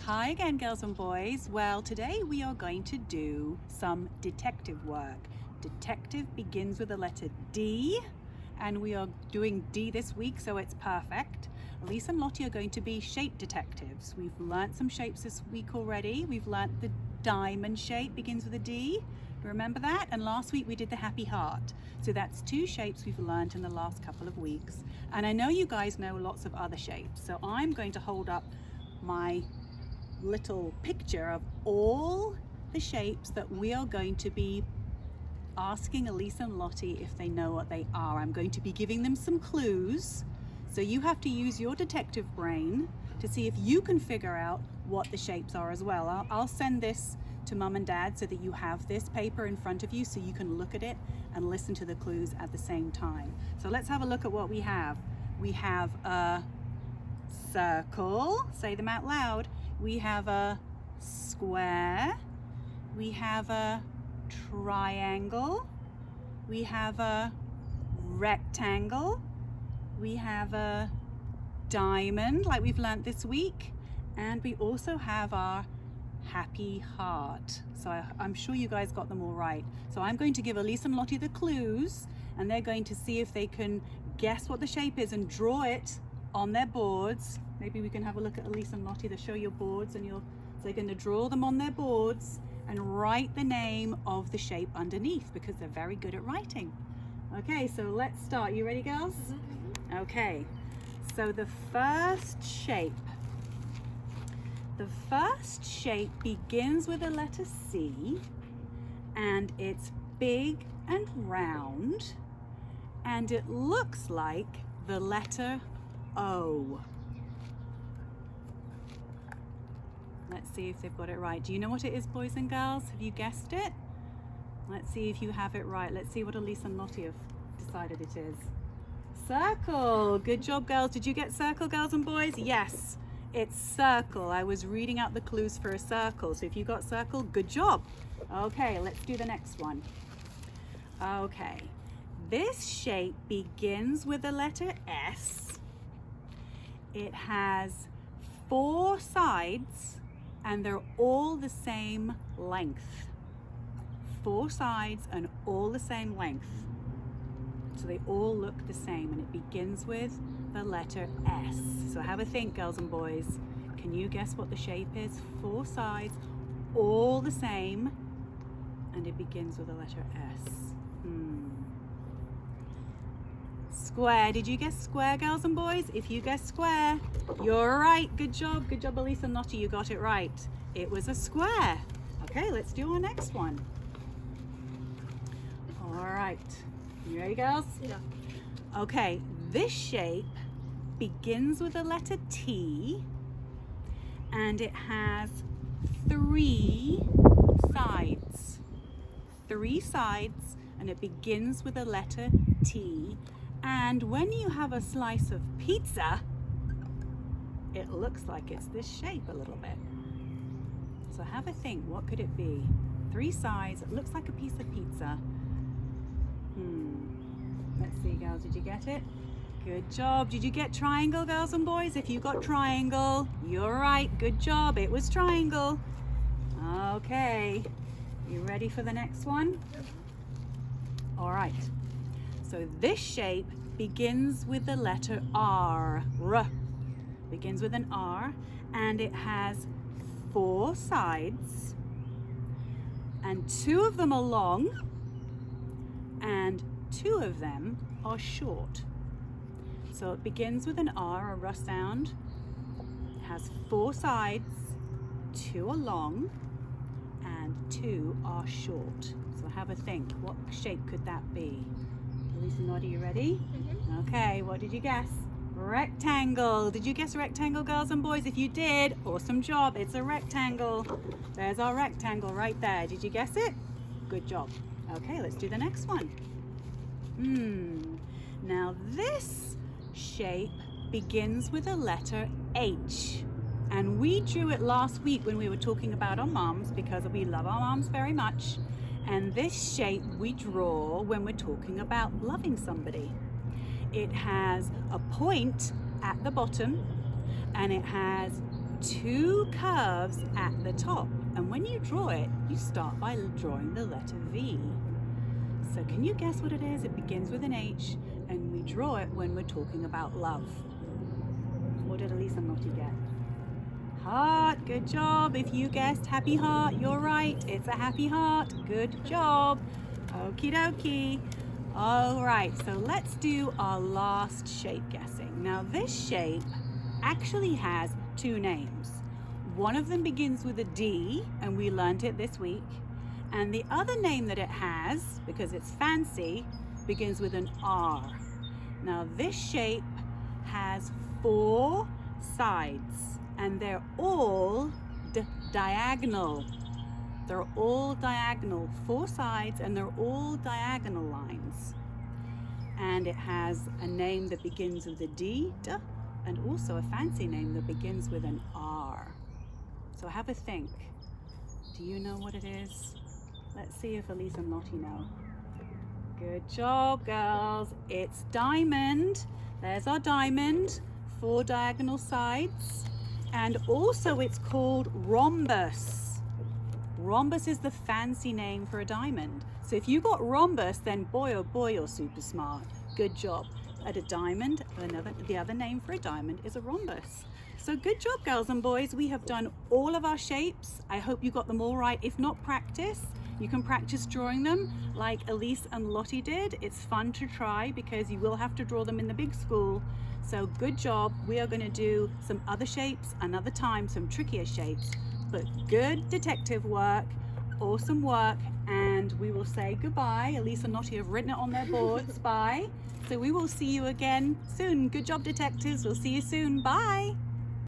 Hi again, girls and boys. Well, today we are going to do some detective work. Detective begins with the letter D, and we are doing D this week, so it's perfect. Elise and Lotte are going to be shape detectives. We've learnt some shapes this week already. We've learnt the diamond shape begins with a D. Remember that? And last week we did the happy heart. So that's two shapes we've learnt in the last couple of weeks. And I know you guys know lots of other shapes. So I'm going to hold up my little picture of all the shapes that we are going to be asking Elise and Lotte if they know what they are. I'm going to be giving them some clues. So you have to use your detective brain to see if you can figure out what the shapes are as well. I'll send this to Mum and Dad so that you have this paper in front of you so you can look at it and listen to the clues at the same time. So let's have a look at what we have. We have a circle, say them out loud. We have a square. We have a triangle. We have a rectangle. We have a diamond like we've learnt this week, and we also have our happy heart. So I'm sure you guys got them all right. So I'm going to give Elise and Lotte the clues, and they're going to see if they can guess what the shape is and draw it on their boards. Maybe we can have a look at Elise and Lotte to show your boards, and so they're going to draw them on their boards and write the name of the shape underneath because they're very good at writing. Okay, so let's start. You ready, girls? Okay, so the first shape begins with the letter C, and it's big and round, and it looks like the letter O. Let's see if they've got it right. Do you know what it is, boys and girls? Have you guessed it? Let's see if you have it right. Let's see what Elise and Lotte have decided it is. Circle. Good job, girls. Did you get circle, girls and boys? Yes, it's circle. I was reading out the clues for a circle. So if you got circle, good job. Okay, let's do the next one. Okay, this shape begins with the letter S. It has 4 sides, and they're all the same length. 4 sides and all the same length. So they all look the same, and it begins with the letter S. So have a think, girls and boys. Can you guess what the shape is? 4 sides, all the same, and it begins with the letter S. Square. Did you guess square, girls and boys? If you guessed square, you're right. Good job. Good job, Elise and Lotte. You got it right. It was a square. Okay, let's do our next one. All right. You ready, girls? Yeah. Okay, this shape begins with the letter T, and it has 3 sides. 3 sides, and it begins with the letter T. And when you have a slice of pizza, it looks like it's this shape a little bit. So have a think, what could it be? 3 sides, it looks like a piece of pizza. Let's see, girls, did you get it? Good job. Did you get triangle, girls and boys? If you got triangle, you're right. Good job. It was triangle. Okay. You ready for the next one? All right. So this shape begins with the letter R. R. Begins with an R, and it has 4 sides, and 2 of them are long, and 2 of them are short. So it begins with an R, a R sound. It has 4 sides, 2 are long, and 2 are short. So have a think, what shape could that be? Elise and Lotte, you ready? Okay, what did you guess? Rectangle. Did you guess rectangle, girls and boys? If you did, awesome job. It's a rectangle. There's our rectangle right there. Did you guess it? Good job. Okay, let's do the next one. Now this shape begins with a letter H, and we drew it last week when we were talking about our moms because we love our moms very much, and this shape we draw when we're talking about loving somebody. It has a point at the bottom, and it has two curves at the top. And when you draw it, you start by drawing the letter V. So can you guess what it is? It begins with an H, and we draw it when we're talking about love. What did Elise and Lotte get? Heart. Good job. If you guessed happy heart, you're right. It's a happy heart. Good job. Okie dokie. All right, so let's do our last shape guessing. Now this shape actually has two names. One of them begins with a D, and we learned it this week. And the other name that it has, because it's fancy, begins with an R. Now this shape has four sides, and they're all diagonal. They're all diagonal, four sides, and they're all diagonal lines. And it has a name that begins with a D, and also a fancy name that begins with an R. So have a think. Do you know what it is? Let's see if Elise and Lotte know. Good job, girls. It's diamond. There's our diamond, four diagonal sides. And also it's called rhombus. Rhombus is the fancy name for a diamond. So if you got rhombus, then boy oh boy, you're super smart. Good job. At a diamond, the other name for a diamond is a rhombus. So good job, girls and boys. We have done all of our shapes. I hope you got them all right. If not, practice. You can practice drawing them like Elise and Lotte did. It's fun to try because you will have to draw them in the big school. So good job. We are going to do some other shapes another time, some trickier shapes. But good detective work, awesome work, and we will say goodbye. Elise and Lotte have written it on their boards. Bye. So we will see you again soon. Good job, detectives. We'll see you soon. Bye.